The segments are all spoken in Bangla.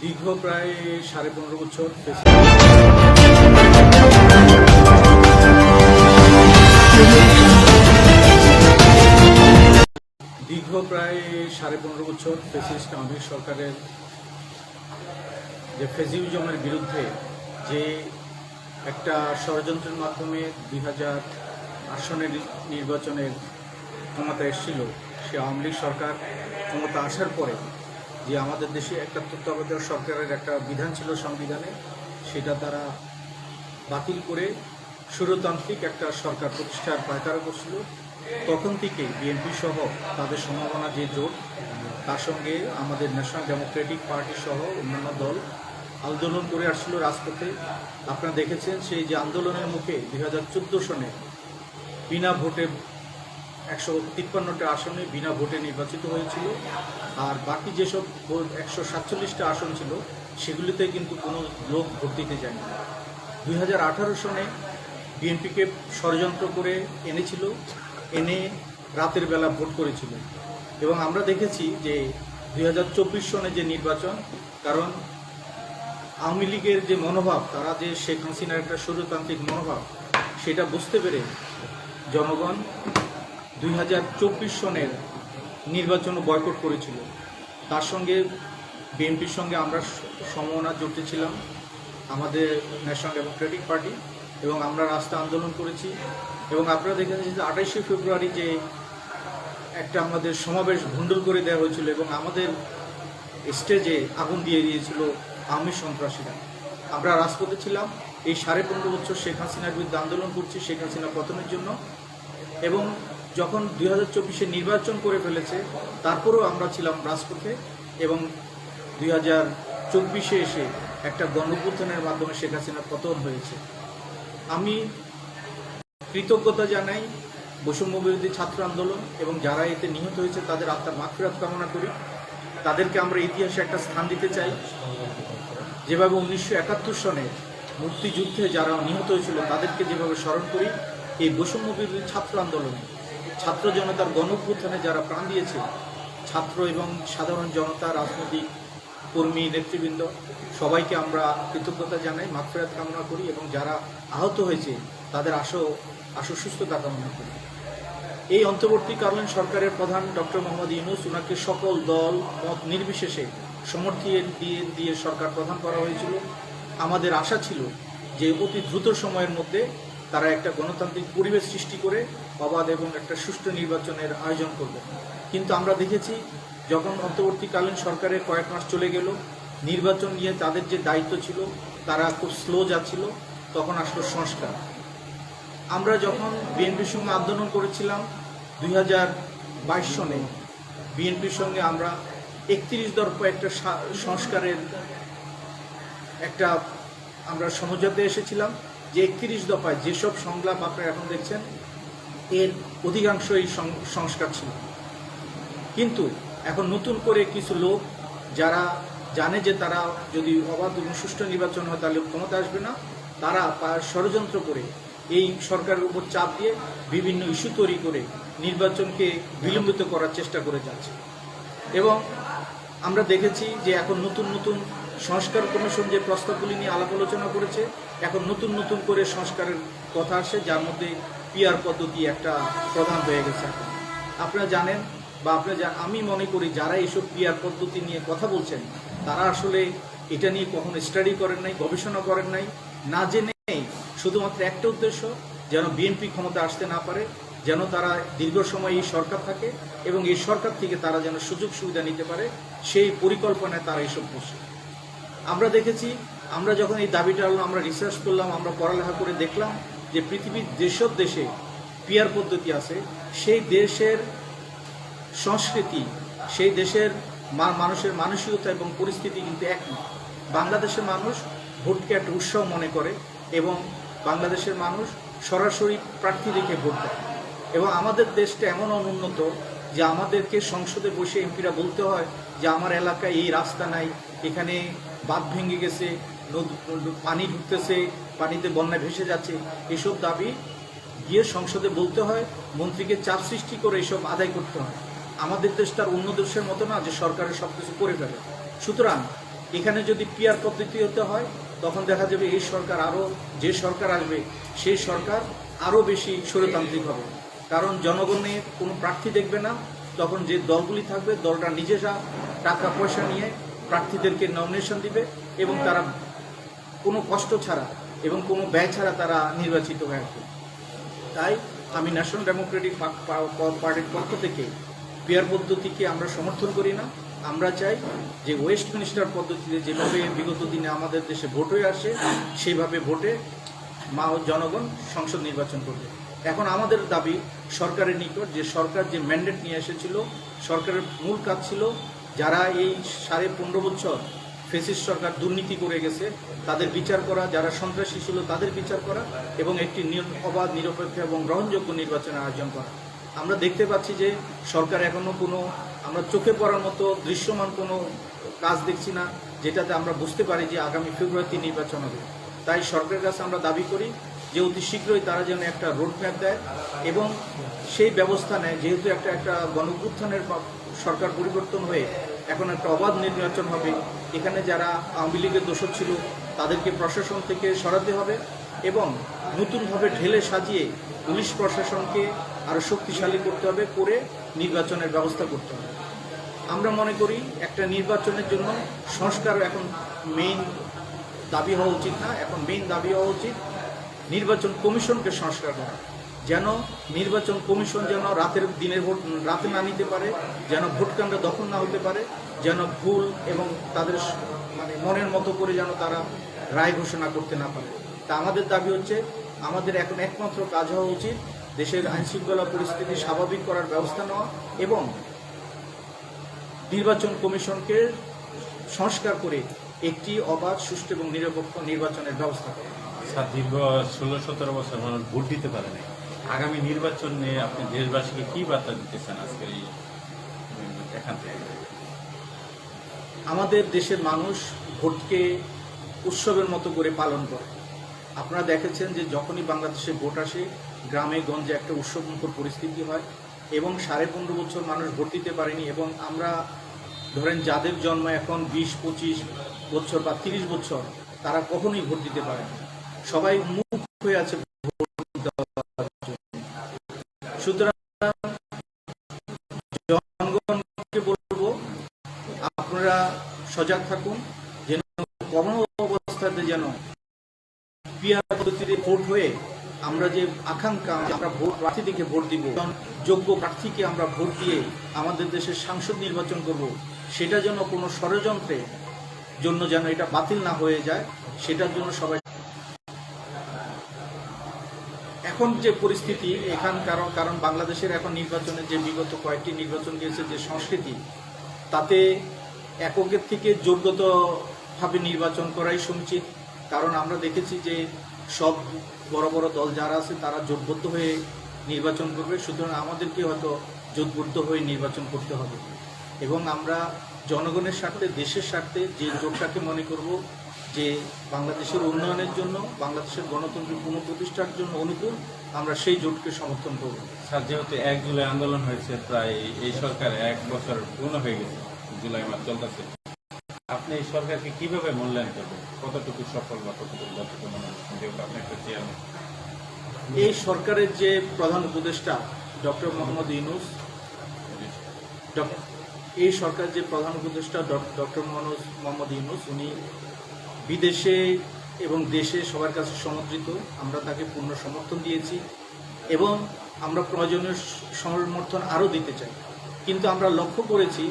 দীর্ঘ প্রায় 15.5 বছর ফ্যাসিস্ট আওয়ামী সরকারের যে ফ্যাসিজমের বিরুদ্ধে যে একটা ষড়যন্ত্রের মাধ্যমে 2008 সনের নির্বাচনের ক্ষমতা এসেছিল, সে আওয়ামী লীগ সরকার ক্ষমতা আসার পরে যে আমাদের দেশে একটা তত্ত্বাবধায়ক সরকারের একটা বিধান ছিল সংবিধানে, সেটা তারা বাতিল করে স্বৈরতান্ত্রিক একটা সরকার প্রতিষ্ঠার পায়তারা করছিল। তখন থেকে বিএনপি সহ তাদের সম্ভাবনা যে জোট, তার সঙ্গে আমাদের ন্যাশনাল ডেমোক্রেটিক পার্টি সহ অন্যান্য দল আন্দোলন করে আসছিল রাজপথে। আপনারা দেখেছেন সেই যে আন্দোলনের মুখে 2014 সনে বিনা ভোটে 153টা আসনে বিনা ভোটে নির্বাচিত হয়েছিল, আর বাকি যেসব 147টা আসন ছিল সেগুলিতে কিন্তু কোনো লোক ভোট দিতে যায়নি। 2018 সনে বিএনপিকে ষড়যন্ত্র করে এনে রাতের বেলা ভোট করেছিল। এবং আমরা দেখেছি যে 2024 সনে যে নির্বাচন, কারণ আওয়ামী লীগের যে মনোভাব, তারা যে শেখ হাসিনার একটা স্বৈরতান্ত্রিক মনোভাব, সেটা বুঝতে পেরে জনগণ 2024 সনের নির্বাচনও বয়কট করেছিল। তার সঙ্গে বিএনপির সঙ্গে আমরা সমমনা জুটেছিলাম, আমাদের ন্যাশনাল ডেমোক্রেটিক পার্টি, এবং আমরা রাস্তা আন্দোলন করেছি। এবং আপনারা দেখেছেন যে 28শে ফেব্রুয়ারি যে একটা আমাদের সমাবেশ ভণ্ডুল করে দেওয়া হয়েছিল এবং আমাদের স্টেজে আগুন দিয়ে দিয়েছিল আওয়ামী সন্ত্রাসীরা। আমরা রাজপথে ছিলাম, এই 15.5 বছর শেখ হাসিনার বিরুদ্ধে আন্দোলন করছি শেখ হাসিনা পতনের জন্য। এবং যখন 2024-এ নির্বাচন করে ফেলেছে, তারপরেও আমরা ছিলাম রাজপথে। এবং 2024-এ এসে একটা গণঅভ্যুত্থানের মাধ্যমে শেখ হাসিনার পতন হয়েছে। আমি কৃতজ্ঞতা জানাই বৈষম্য বিরোধী ছাত্র আন্দোলন এবং যারা এতে নিহত হয়েছে তাদের আত্মার মাগফিরাত কামনা করি। তাদেরকে আমরা ইতিহাসে একটা স্থান দিতে চাই, যেভাবে 1971 সনে মুক্তিযুদ্ধে যারা নিহত হয়েছিল তাদেরকে যেভাবে স্মরণ করি, এই বৈষম্য বিরোধী ছাত্র আন্দোলনে ছাত্র জনতার গণঅভ্যুত্থানে যারা প্রাণ দিয়েছে, ছাত্র এবং সাধারণ জনতা, রাজনৈতিক কর্মী, নেতৃবৃন্দ, সবাইকে আমরা কৃতজ্ঞতা জানাই, মাগফিরাত কামনা করি এবং যারা আহত হয়েছে তাদের আশু সুস্থতা কামনা করি। এই অন্তর্বর্তীকালীন সরকারের প্রধান ডক্টর মোহাম্মদ ইউনূস, ওনাকে সকল দল মত নির্বিশেষে সমর্থন দিয়ে সরকার প্রধান করা হয়েছিল। আমাদের আশা ছিল যে অতি দ্রুত সময়ের মধ্যে তারা একটা গণতান্ত্রিক পরিবেশ সৃষ্টি করে অবাধ এবং একটা সুষ্ঠু নির্বাচনের আয়োজন করবে। কিন্তু আমরা দেখেছি যখন অন্তর্বর্তীকালীন সরকারের কয়েক মাস চলে গেল, নির্বাচন নিয়ে তাদের যে দায়িত্ব ছিল তারা খুব স্লো যাচ্ছিল। তখন আসলো সংস্কার। আমরা যখন বিএনপির সঙ্গে আন্দোলন করেছিলাম 2022 সনে, বিএনপির সঙ্গে আমরা 31 দফা একটা সংস্কারের একটা আমরা সমঝোতাতে এসেছিলাম, যে 31 দফায় যেসব সংলাপ আপনারা এখন দেখছেন এর অধিকাংশই সংস্কার ছিল। কিন্তু এখন নতুন করে কিছু লোক যারা জানে যে তারা যদি অবাধ এবং সুষ্ঠু নির্বাচন হয় তাহলে ক্ষমতা আসবে না, তারা ষড়যন্ত্র করে এই সরকারের উপর চাপ দিয়ে বিভিন্ন ইস্যু তৈরি করে নির্বাচনকে বিলম্বিত করার চেষ্টা করে যাচ্ছে। এবং আমরা দেখেছি যে এখন নতুন নতুন সংস্কার কমিশন যে প্রস্তাবগুলি নিয়ে আলাপ আলোচনা করেছে, এখন নতুন নতুন করে সংস্কারের কথা আসে, যার মধ্যে পিআর পদ্ধতি একটা প্রধান হয়ে গেছে। আপনারা জানেন বা আমি মনে করি যারা এইসব পিআর পদ্ধতি নিয়ে কথা বলছেন তারা আসলে এটা নিয়ে কখনো স্টাডি করেন নাই, গবেষণা করেন নাই, না জেনে শুধুমাত্র একটা উদ্দেশ্য, যেন বিএনপি ক্ষমতা আসতে না পারে, যেন তারা দীর্ঘ সময় এই সরকার থাকে এবং এই সরকার থেকে তারা যেন সুযোগ সুবিধা নিতে পারে, সেই পরিকল্পনায় তারা এইসব করছে। আমরা দেখেছি, আমরা যখন এই দাবিটা হলো, আমরা রিসার্চ করলাম, আমরা পড়ালেখা করে দেখলাম যে পৃথিবীর যেসব দেশে পিআর পদ্ধতি আছে সেই দেশের সংস্কৃতি, সেই দেশের মানুষের মানসিকতা এবং পরিস্থিতি কিন্তু এক নয়। বাংলাদেশের মানুষ ভোটকে একটা উৎসব মনে করে এবং বাংলাদেশের মানুষ সরাসরি প্রার্থী দেখে ভোট দেয়। এবং আমাদের দেশটা এমন অনুন্নত যে আমাদেরকে সংসদে বসে এমপিরা বলতে হয় যে আমার এলাকায় এই রাস্তা নাই, এখানে বাঁধ ভেঙে গেছে, পানি ঢুকতেছে, পানিতে বন্যায় ভেসে যাচ্ছে, এসব দাবি গিয়ে সংসদে বলতে হয়, মন্ত্রীকে চাপ সৃষ্টি করে এসব আদায় করতে হয়। আমাদের দেশটার অন্য দেশের মতো না যে সরকারের সব কিছু করে ফেলে। সুতরাং এখানে যদি পিআর পদ্ধতি হতে হয় তখন দেখা যাবে এই সরকার যে সরকার আসবে সেই সরকার আরও বেশি স্বৈরতান্ত্রিক হবে। কারণ জনগণের কোনো প্রার্থী দেখবে না, তখন যে দলগুলি থাকবে দলটা নিজেরা টাকা পয়সা নিয়ে প্রার্থীদেরকে নমিনেশন দিবে এবং তারা কোনো কষ্ট ছাড়া এবং কোনো ব্যয় ছাড়া তারা নির্বাচিত হয়ে আসবে। তাই আমি ন্যাশনাল ডেমোক্রেটিক পার্টির পক্ষ থেকে পিআর পদ্ধতিকে আমরা সমর্থন করি না। আমরা চাই যে ওয়েস্টমিনিস্টার পদ্ধতিতে যেভাবে বিগত দিনে আমাদের দেশে ভোট হয়ে আসে সেইভাবে ভোটে জনগণ সংসদ নির্বাচন করবে। এখন আমাদের দাবি সরকারের নিকট যে সরকার যে ম্যান্ডেট নিয়ে এসেছিল, সরকারের মূল কাজ ছিল যারা এই 15.5 বছর ফ্যাসিস্ট সরকার দুর্নীতি করে গেছে তাদের বিচার করা, যারা সন্ত্রাসী ছিল তাদের বিচার করা এবং একটি অবাধ, নিরপেক্ষ এবং গ্রহণযোগ্য নির্বাচনের আয়োজন করা। আমরা দেখতে পাচ্ছি যে সরকার এখনও আমরা চোখে পড়ার মতো দৃশ্যমান কোনো কাজ দেখছি না যেটাতে আমরা বুঝতে পারি যে আগামী ফেব্রুয়ারিতে নির্বাচন হবে। তাই সরকারের কাছে আমরা দাবি করি যে অতি শীঘ্রই তারা যেন একটা রোডম্যাপ দেয় এবং সেই ব্যবস্থা নেয়, যেহেতু একটা গণঅভ্যুত্থানের সরকার পরিবর্তন হয়ে এখন একটা অবাধ নির্বাচন হবে। এখানে যারা আওয়ামী লীগের দোষর ছিল তাদেরকে প্রশাসন থেকে সরাতে হবে এবং নতুনভাবে ঢেলে সাজিয়ে পুলিশ প্রশাসনকে আরও শক্তিশালী করতে হবে, করে নির্বাচনের ব্যবস্থা করতে হবে। আমরা মনে করি একটা নির্বাচনের জন্য সংস্কার এখন মেইন দাবি হওয়া উচিত না, এখন মেইন দাবি হওয়া উচিত নির্বাচন কমিশনকে সংস্কার করা, যেন নির্বাচন কমিশন যেন দিনের ভোট রাতে না নিতে পারে, যেন ভোটকেন্দ্র দখল না হতে পারে, যেন ভুল এবং তাদের মনের মতো করে যেন তারা রায় ঘোষণা করতে না পারে। তা আমাদের দাবি হচ্ছে আমাদের এখন একমাত্র কাজ হওয়া উচিত দেশের আইনশৃঙ্খলা পরিস্থিতি স্বাভাবিক করার ব্যবস্থা নেওয়া এবং নির্বাচন কমিশনকে সংস্কার করে একটি অবাধ, সুষ্ঠু এবং নিরপেক্ষ নির্বাচনের ব্যবস্থা করা। স্যার, দীর্ঘ 16-17 বছর মানুষ ভোট দিতে পারে না। আগামী নির্বাচন নিয়ে আপনি দেশবাসীকে কি বার্তা দিতেছেন আজকের এই এখান থেকে? আমাদের দেশের মানুষ ভোটকে উৎসবের মতো করে পালন করে। আপনারা দেখেছেন যে যখনই বাংলাদেশে ভোট আসে গ্রামে গঞ্জে একটা উৎসবমুখর পরিস্থিতি হয় এবং 15.5 বছর মানুষ ভোট দিতে পারেনি এবং আমরা ধরেন যাদের জন্ম এখন 20-25 বছর বা 30 বছর তারা কখনোই ভোট দিতে পারেনি, সবাই মুখ হয়ে আছে ভোট দেওয়ার জন্য। সুতরাং জনগণকে বলবো আপনারা সজাগ থাকুন, যেন কোনো অবস্থাতে যেন পিআর পদ্ধতিতে ভোট হয়ে আমরা যে আকাঙ্ক্ষা আমরা ভোট প্রার্থীকে ভোট দিব, যোগ্য প্রার্থীকে আমরা ভোট দিয়ে আমাদের দেশের সাংসদ নির্বাচন করব, সেটা যেন কোনো ষড়যন্ত্রের জন্য যেন এটা বাতিল না হয়ে যায়, সেটার জন্য সবাই। এখন যে পরিস্থিতি কারণ বাংলাদেশের এখন নির্বাচনের যে বিগত কয়েকটি নির্বাচন গিয়েছে যে সংস্কৃতি, তাতে এককের থেকে যোগ্যতভাবে নির্বাচন করাই সমীচীন। কারণ আমরা দেখেছি যে সব বড় বড় দল যারা আছে তারা জোটবদ্ধ হয়ে নির্বাচন করবে, সুতরাং আমাদেরকে হয়তো জোটবদ্ধ হয়ে নির্বাচন করতে হবে এবং আমরা জনগণের স্বার্থে, দেশের স্বার্থে যে জোটটাকে মনে করব যে বাংলাদেশের উন্নয়নের জন্য, বাংলাদেশের গণতন্ত্রের পুনঃপ্রতিষ্ঠার জন্য অনুকূল, আমরা সেই জোটকে সমর্থন করব। স্যার, যেহেতু 1 জুলাই আন্দোলন হয়েছে, প্রায় এই সরকার 1 বছর পূর্ণ হয়ে গেছে, জুলাই মাস চলতেছে, আপনি এই সরকারকে কিভাবে মূল্যায়ন করবেন? কতটুকু সফল বা কতটুকু ব্যর্থ মনে হচ্ছে, যেহেতু আপনি একটা চেয়ারম্যান? এই সরকারের যে প্রধান উপদেষ্টা ডক্টর মোহাম্মদ ইউনূস, এই সরকার যে প্রধান উপদেষ্টা ডক্টর মোহাম্মদ ইউনূস, উনি বিদেশে এবং দেশে সবার কাছে সমর্থিত। আমরা তাকে পূর্ণ সমর্থন দিয়েছি এবং আমরা প্রয়োজনীয় সমর্থন আরও দিতে চাই। কিন্তু আমরা লক্ষ্য করেছি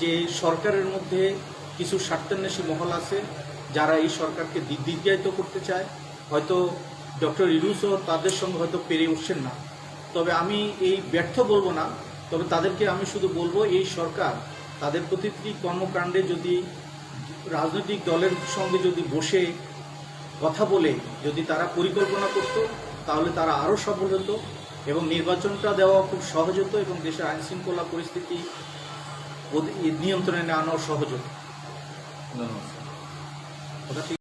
যে সরকারের মধ্যে কিছু স্বার্থান্বেষী মহল আছে যারা এই সরকারকে দীর্ঘায়িত করতে চায়। হয়তো ডক্টর ইউনূসও তাদের সঙ্গে হয়তো পেরে উঠছেন না, তবে আমি এই ব্যর্থ বলবো না, তবে তাদেরকে আমি শুধু বলবো এই সরকার তাদের প্রতিটি কর্মকাণ্ডে যদি রাজনৈতিক দলের সঙ্গে যদি বসে কথা বলে যদি তারা পরিকল্পনা করত তাহলে তারা আরও সফল হতো এবং নির্বাচনটা দেওয়া খুব সহজ হতো এবং দেশের আইনশৃঙ্খলা পরিস্থিতি নিয়ন্ত্রণে আনাও সহজ হতো। ধন্যবাদ।